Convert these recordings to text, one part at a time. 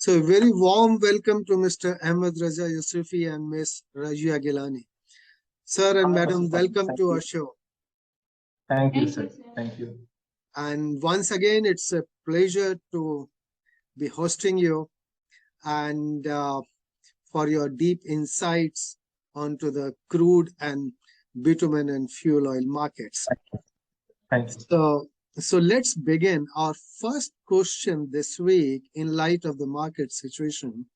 So a very warm welcome to Mr. Ahmed Raja Yusufi and Ms. Rajia Gilani. Sir and Madam, welcome to our show. Thank you, sir. Thank you. And once again, it's a pleasure to be hosting you and for your deep insights onto the crude and bitumen and fuel oil markets. Thank you. So let's begin. Our first question this week, in light of the market situation,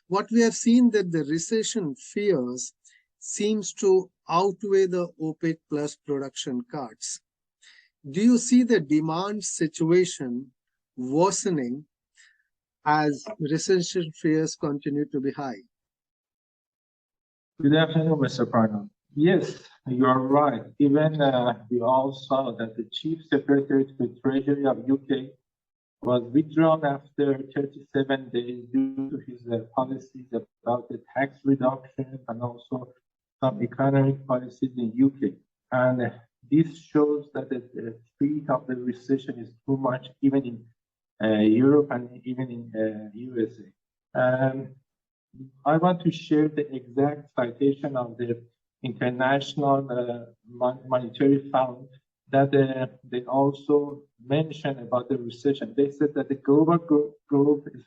what we have seen that the recession fears seems to outweigh the OPEC plus production cuts. Do you see the demand situation worsening as recession fears continue to be high? Good afternoon, Mr. Pranav. Yes, you are right. Even we all saw that the Chief Secretary to the Treasury of UK was withdrawn after 37 days due to his policies about the tax reduction and also some economic policies in UK. And this shows that the threat of the recession is too much, even in Europe and even in USA. I want to share the exact citation of the International Monetary Fund that they also mentioned about the recession. They said that the global growth is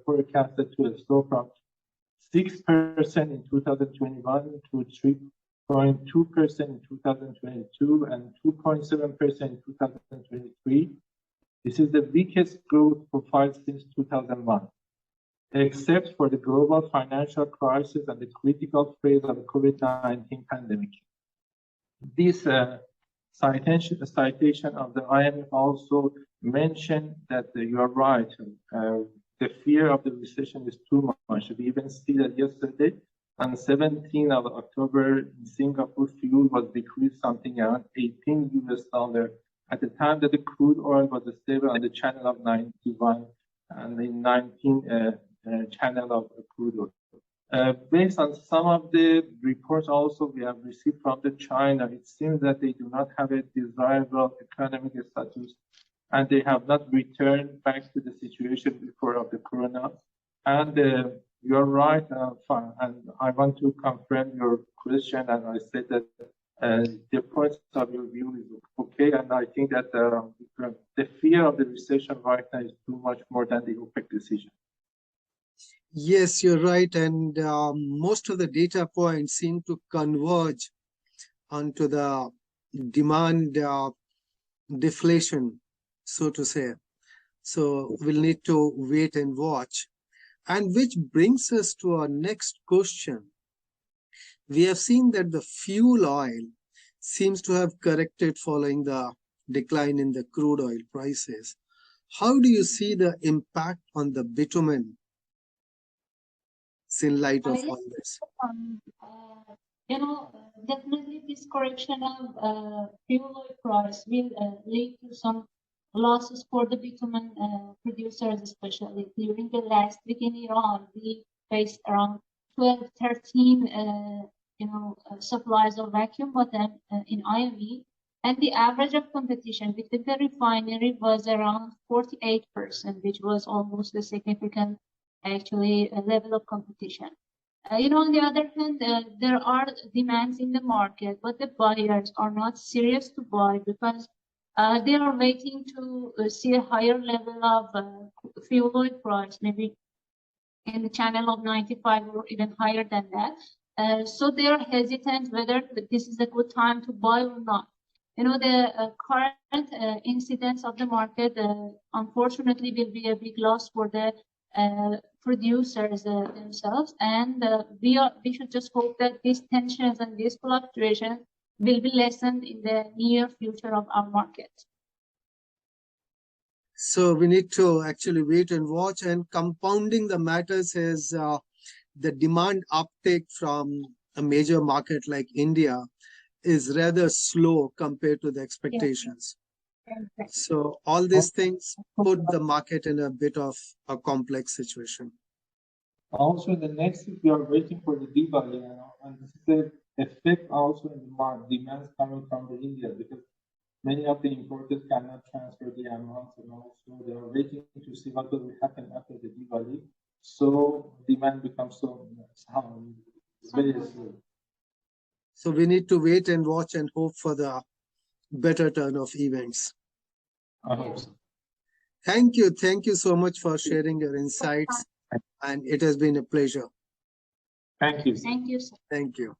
forecasted to slow from 6% in 2021 to 3.2% in 2022 and 2.7% in 2023. This is the weakest growth profile since 2001. Except for the global financial crisis and the critical phase of the COVID-19 pandemic. This citation of the IMF also mentioned that you are right. The fear of the recession is too much. We even see that yesterday, on 17th of October, Singapore fuel was decreased something around $18 at the time that the crude oil was stable on the channel of 91 and the 19 channel of crude oil. Based on some of the reports also we have received from China, it seems that they do not have a desirable economic status and they have not returned back to the situation before of the corona. And you're right, and I want to confirm your question, and I said that the points of your view is okay, and I think that the fear of the recession right now is too much more than the OPEC decision. Yes, you're right. And most of the data points seem to converge onto the demand deflation, so to say. So we'll need to wait and watch. And which brings us to our next question. We have seen that the fuel oil seems to have corrected following the decline in the crude oil prices. How do you see the impact on the bitumen in light of all this? Definitely this correction of fuel oil price will lead to some losses for the bitumen producers, especially during the last week in Iran. We faced around 12, 13 supplies of vacuum bottom in IME, and the average of competition within the refinery was around 48%, which was almost a significant actually a level of competition. On the other hand, there are demands in the market, but the buyers are not serious to buy because they are waiting to see a higher level of fuel oil price, maybe in the channel of 95 or even higher than that. So they are hesitant whether this is a good time to buy or not. The current incidence of the market, unfortunately, will be a big loss for the producers themselves, and we should just hope that these tensions and these fluctuations will be lessened in the near future of our market. So we need to actually wait and watch, and compounding the matters is the demand uptake from a major market like India is rather slow compared to the expectations. Yes. So all these things put the market in a bit of a complex situation. Also, the next week we are waiting for the Diwali, and this is the effect also in the demands coming from the India, because many of the importers cannot transfer the amounts, and also they are waiting to see what will happen after the Diwali. so demand becomes so very slow. So we need to wait and watch and hope for the better turn of events. I hope so. Thank you. Thank you so much for sharing your insights. And it has been a pleasure. Thank you. Thank you, sir. Thank you.